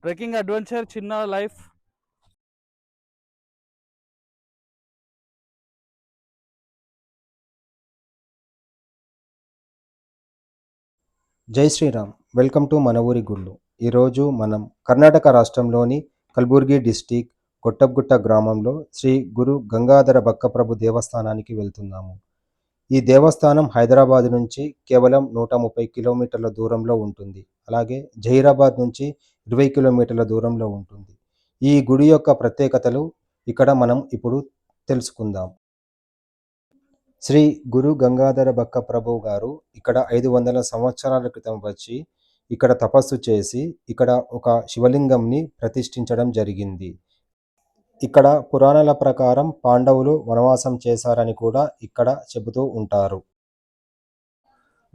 Trekking adventure చిన్న life. జై Sriram. Welcome to మన ఊరి గుళ్ళు. ఈరోజు మనం కర్ణాటక రాష్ట్రంలోని కల్బుర్గి డిస్టిక్ కొట్టబ్గుట్ట గ్రామంలో శ్రీ గురు గంగాధర బక్కప్రభు దేవస్థానానికి వెళ్తున్నాము. ఈ దేవస్థానం హైదరాబాద్ నుంచి కేవలం 130 కిలోమీటర్ల దూరంలో ఉంటుంది. అలాగే జహీరాబాద్ నుంచి 20 కిలోమీటర్ల దూరంలో ఉంటుంది. ఈ గుడి యొక్క ప్రత్యేకతలు ఇక్కడ మనం ఇప్పుడు తెలుసుకుందాం. శ్రీ గురు గంగాధర బక్కప్రభు గారు ఇక్కడ 500 సంవత్సరాల క్రితం వచ్చి ఇక్కడ తపస్సు చేసి ఇక్కడ ఒక శివలింగంని ప్రతిష్ఠించడం జరిగింది. ఇక్కడ పురాణాల ప్రకారం పాండవులు వనవాసం చేశారని కూడా ఇక్కడ చెబుతూ ఉంటారు.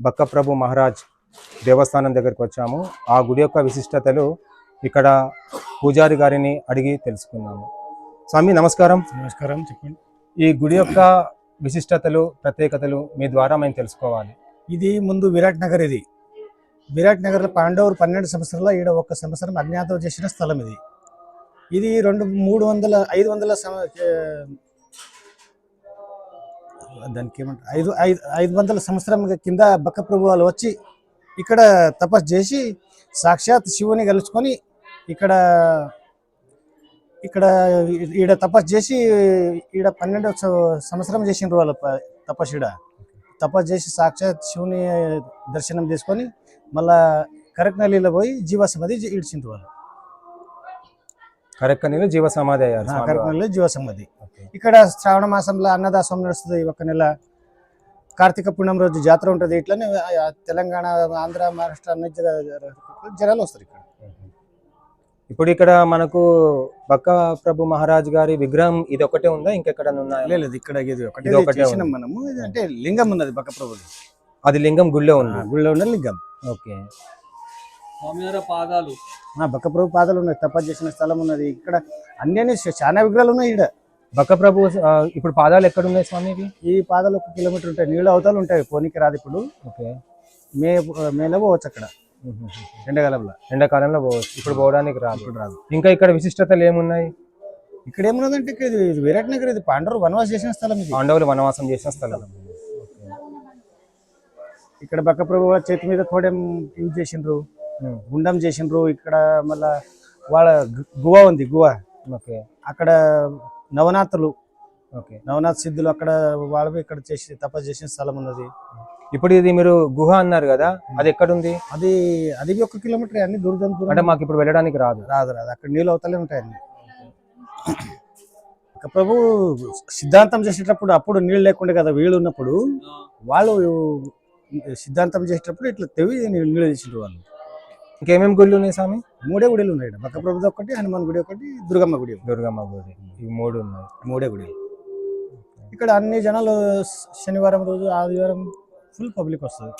బక్కప్రభు మహారాజ్ దేవస్థానం దగ్గరికి వచ్చాము. ఆ గుడి యొక్క విశిష్టతలు ఇక్కడ పూజారి గారిని అడిగి తెలుసుకున్నాము. స్వామి నమస్కారం. నమస్కారం, చెప్పండి. ఈ గుడి యొక్క విశిష్టతలు ప్రత్యేకతలు మీ ద్వారా మేము తెలుసుకోవాలి. ఇది ముందు విరాట్ నగర్. ఇది విరాట్ నగర్లో పాండవులు 12 సంవత్సరాల ఈడ 1 సంవత్సరం అజ్ఞాతం చేసిన స్థలం. ఇది 500 సంవత్సరం కింద బక్కప్రభు వాళ్ళు వచ్చి ఇక్కడ తపస్సు చేసి సాక్షాత్ శివుని కలుసుకొని ఇక్కడ ఈడ తపస్సు చేసి ఈడ 12 సంవత్సరం చేసిండ్రు వాళ్ళ తపస్సు చేసి సాక్షాత్ శివుని దర్శనం తీసుకొని మళ్ళా కరక్నల్లిలో పోయి జీవసమాధి ఈడ్చిండ్రు వాళ్ళు. కరక్కనీలో జీవసమాధి అయ్యారు. కరక్నల్లిలో జీవసమాధి. ఇక్కడ శ్రావణ మాసంలో అన్నదాసం నడుస్తుంది. 1 నెల కార్తీక పుణ్యం రోజు జాతర ఉంటుంది. ఇట్లనే తెలంగాణ, ఆంధ్ర, మహారాష్ట్ర అన్ని జనాలు వస్తారు ఇక్కడ. ఇప్పుడు ఇక్కడ మనకు బక్క ప్రభు మహారాజ్ గారి విగ్రహం ఇది ఒకటే ఉందా, ఇంకెక్కడ ఉన్నాయా? లేదు, ఇక్కడ ఇది ఒకటే చేసినాం మనము. ఇది అంటే లింగం ఉన్నది బక్క ప్రభుది. అది లింగం గుళ్ళో ఉంది. గుళ్ళో ఉన్న లింగం. ఓకే. పాదాలు బక్క ప్రభు పాదాలు ఉన్నాయి. తపస్సు చేసిన స్థలం ఉన్నది. ఇక్కడ అన్ని చాలా విగ్రహాలు ఉన్నాయి. ఇక్కడ బక్క ప్రభు ఇప్పుడు పాదాలు ఎక్కడ ఉన్నాయి స్వామి? ఈ పాదాలు 1 కిలోమీటర్ ఉంటాయి. నీళ్ళు అవతలు ఉంటాయి. పోనీకి రాదు ఇప్పుడు. ఓకే. మేలో పోవచ్చు అక్కడ. ఎండాకాలంలో పోవచ్చు. ఇప్పుడు పోవడానికి రాదు. ఇంకా ఇక్కడ విశిష్టతలు ఏమున్నాయి? ఇక్కడ ఏమున్నదంటే ఇది విరాట్ నగర్. ఇది పాండవులు వనవాసం చేసిన స్థలం. ఇది పాండవులు వనవాసం చేసిన స్థలం. ఇక్కడ బక్క ప్రభు చేతి మీద తోడేం యూజ్ చేసిండ్రు, గుండం చేసిండ్రు. ఇక్కడ మళ్ళా వాళ్ళ గువ ఉంది. గువ ఓకే. అక్కడ నవనాథులు, ఓకే, నవనాథ్ సిద్ధులు అక్కడ వాళ్ళు ఇక్కడ చేసి తపస్సు చేసిన స్థలం ఉన్నది. ఇప్పుడు ఇది మీరు గుహ అన్నారు కదా, అది ఎక్కడ ఉంది? అది 1 కిలోమీటర్. అన్ని దూరం. అంటే మాకు ఇప్పుడు వెళ్ళడానికి రాదు. అక్కడ నీళ్ళు అవతలే ఉంటాయి అన్ని. ప్రభు సిద్ధాంతం చేసేటప్పుడు అప్పుడు నీళ్ళు లేకుండా కదా, వీళ్ళు ఉన్నప్పుడు వాళ్ళు సిద్ధాంతం చేసేటప్పుడు ఇట్లా తెవి నీళ్ళు చేసిండ్రు వాళ్ళు. ఇంకేమేమి గుళ్ళు ఉన్నాయి స్వామి? 3 గుడిలు ఉన్నాయి. బక్క ప్రభుది ఒకటి, హనుమాన్ గుడి ఒకటి, దుర్గమ్మ గుడి. ఈ 3 ఉన్నాయి. 3 గుడిలు. ఇక్కడ అన్ని జనాలు శనివారం రోజు, ఆదివారం ఫుల్ పబ్లిక్ వస్తుంది.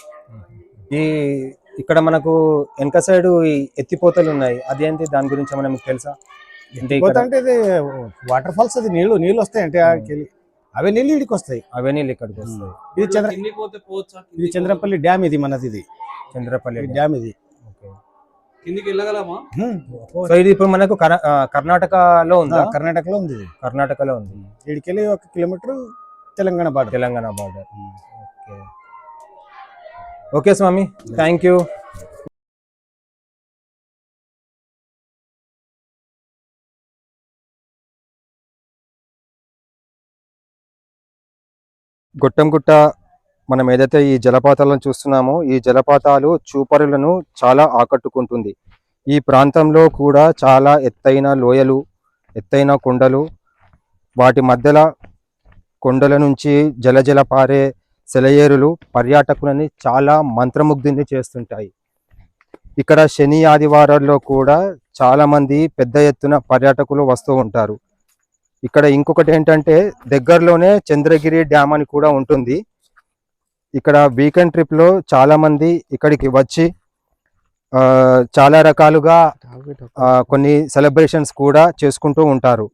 ఇక్కడ మనకు వెనక సైడ్ ఎత్తిపోతలు ఉన్నాయి. అదేంటి, దాని గురించి ఏమైనా మీకు తెలుసా? అంటే ఇది వాటర్ ఫాల్స్. అది నీళ్ళు వస్తాయి అంటే అవే నీళ్ళు ఇక్కడికి వస్తాయి. ఇది చంద్రపల్లి డ్యామ్. ఇది మనది. ఇది చంద్రపల్లి డ్యామ్. ఇది కిందికి వెళ్ళగలమా? సో ఇది ఇప్పుడు మనకు కర్ణాటకలో ఉంది. కర్ణాటకలో ఉంది. కర్ణాటకలో ఉంది. ఇడికెళ్ళి 1 కిలోమీటర్ తెలంగాణ బార్డర్. ఓకే స్వామి, థ్యాంక్ యూ. గొట్టంగుట్ట మనం ఏదైతే ఈ జలపాతాలను చూస్తున్నామో, ఈ జలపాతాలు చూపరులను చాలా ఆకట్టుకుంటుంది. ఈ ప్రాంతంలో కూడా చాలా ఎత్తైన లోయలు, ఎత్తైన కొండలు, వాటి మధ్యలో కొండల నుంచి జలజల పారే సెలయేరులు పర్యాటకులని చాలా మంత్రముగ్ధుని చేస్తుంటాయి. ఇక్కడ శని ఆదివారాల్లో కూడా చాలా మంది పెద్ద ఎత్తున పర్యాటకులు వస్తూ ఉంటారు. ఇక్కడ ఇంకొకటి ఏంటంటే దగ్గరలోనే చంద్రగిరి డ్యామ్ అని కూడా ఉంటుంది. ఇక్కడ వీకెండ్ ట్రిప్ లో చాలా మంది ఇక్కడికి వచ్చి చాలా రకాలుగా కొన్ని సెలబ్రేషన్స్ కూడా చేసుకుంటూ ఉంటారు.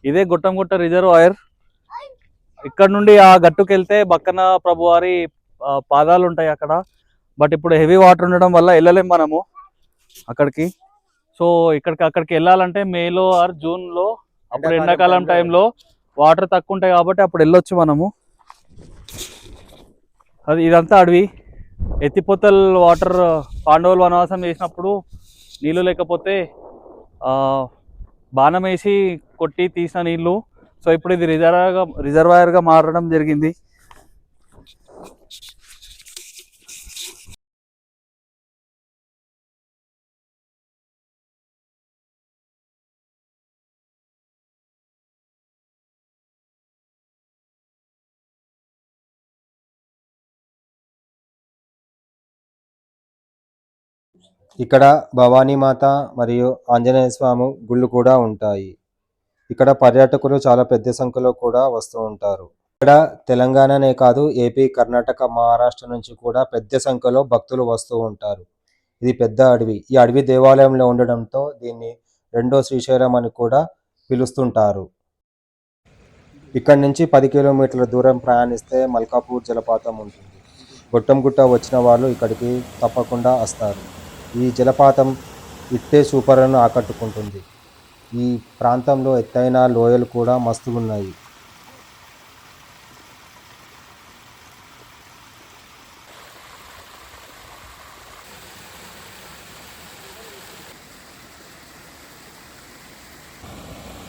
ఇదే గుట్టంగుట్ట రిజర్వాయర్. ఇక్కడ నుండి ఆ గట్టుకు వెళ్తే బక్కన ప్రభువారి పాదాలు ఉంటాయి అక్కడ. బట్ ఇప్పుడు హెవీ వాటర్ ఉండడం వల్ల వెళ్ళలేం మనము అక్కడికి. సో అక్కడికి వెళ్ళాలంటే మేలో ఆర్ జూన్లో, అప్పుడు ఎండాకాలం టైంలో వాటర్ తక్కువ ఉంటాయి కాబట్టి అప్పుడు వెళ్ళొచ్చు మనము. ఇదంతా అడవి. ఎత్తిపోతల్ వాటర్ పాండవులు వనవాసం చేసినప్పుడు నీళ్ళు లేకపోతే బాణం వేసి కొట్టి తీసిన నీళ్ళు. సో ఇప్పుడు ఇది రిజర్వాయర్గా మారడం జరిగింది. ఇక్కడ భవానీమాత మరియు ఆంజనేయ స్వామి గుళ్ళు కూడా ఉంటాయి. ఇక్కడ పర్యాటకులు చాలా పెద్ద సంఖ్యలో కూడా వస్తూ ఉంటారు. ఇక్కడ తెలంగాణనే కాదు, ఏపీ, కర్ణాటక, మహారాష్ట్ర నుంచి కూడా పెద్ద సంఖ్యలో భక్తులు వస్తూ ఉంటారు. ఇది పెద్ద అడవి. ఈ అడవి దేవాలయంలో ఉండడంతో దీన్ని రెండో శ్రీశైలం అని కూడా పిలుస్తుంటారు. ఇక్కడ నుంచి 10 కిలోమీటర్ల దూరం ప్రయాణిస్తే మల్కాపూర్ జలపాతం ఉంటుంది. గొట్టంగుట్ట వచ్చిన వాళ్ళు ఇక్కడికి తప్పకుండా వస్తారు. ఈ జలపాతం ఇట్టే సూపర్లను ఆకట్టుకుంటుంది. ఈ ప్రాంతంలో ఎత్తైన లోయలు కూడా మస్తుగున్నాయి.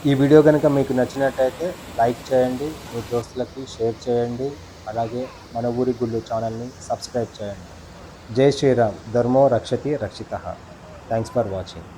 ఈ వీడియో కనుక మీకు నచ్చినట్టయితే లైక్ చేయండి, మీ దోస్తులకి షేర్ చేయండి. అలాగే మన ఊరి గుళ్ళు ఛానల్ని సబ్స్క్రైబ్ చేయండి. జై శ్రీరామ్. ధర్మో రక్షతి రక్షితః. Thanks for watching.